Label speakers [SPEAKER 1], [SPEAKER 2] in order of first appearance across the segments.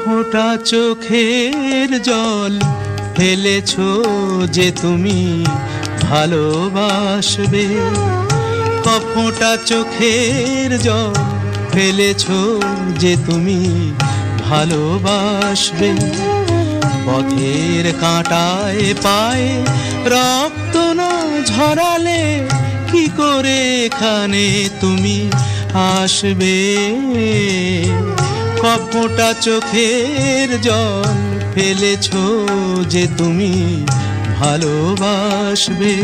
[SPEAKER 1] ফোঁটা চোখের জল ফেলেছো যে তুমি ভালোবাসবে, ফোঁটা চোখের জল ফেলেছো যে তুমি ভালোবাসবে। পথের কাঁটায় পায়ে রক্ত না ঝরালে কি করে এখানে তুমি আসবে? ফোঁটা চোখের জল ফেলেছো যে তুমি ভালোবাসবে।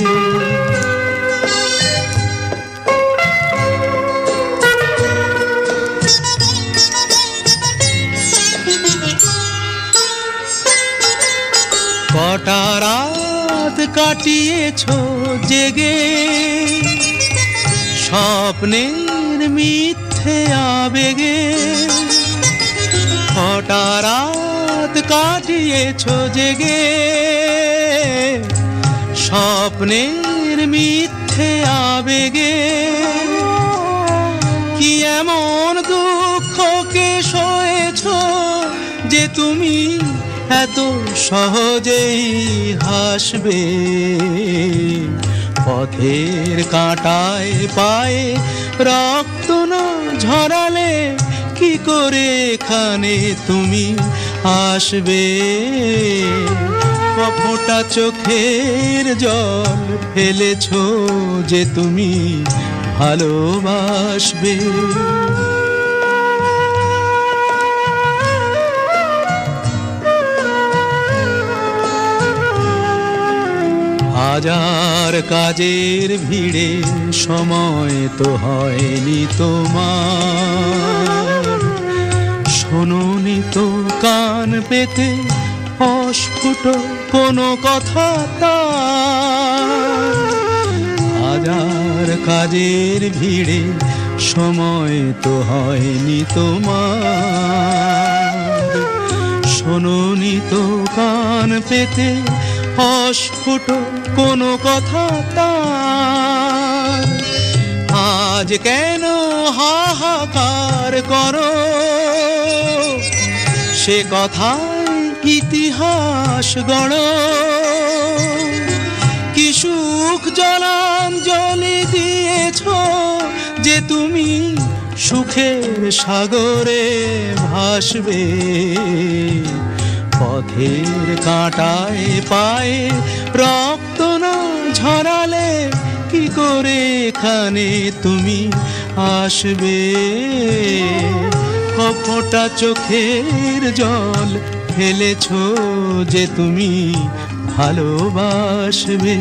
[SPEAKER 1] কটা রাত কাটিয়েছো জেগে স্বপ্নের মিথ্যে আবেগে, কটা রাত কাটিয়েছো জেগে স্বপ্নের মিথ্যে আবেগে। কি এমন দুঃখকে সয়েছো যে তুমি এত সহজেই হাসবে? পথের কাঁটায় পায়ে রক্ত না ঝরালে কি করে এখানে তুমি আসবে? ফোঁটা চোখের জল ফেলেছো যে তুমি ভালোবাসবে। হাজার কাজের ভিড়ে সময় তো হয়নি তোমার, শোনোনি তো কান পেতে অস্ফুট কোনো কথা তার। হাজার কাজের ভিড়ে সময় তো হয়নি তোমার, শোনোনি তো কান পেতে অস্ফুট কোনো কথা তার। আজ কেন হাহাকার করো সে কথায় ইতিহাস গড়ো? কি সুখ জলাঞ্জলি দিয়েছো যে তুমি সুখের সাগরে ভাসবে? পথের কাঁটায় পায়ে রক্ত না ঝরালে কি করে এখানে তুমি আসবে? ফোঁটা চোখের জল ফেলেছো যে তুমি ভালোবাসবে।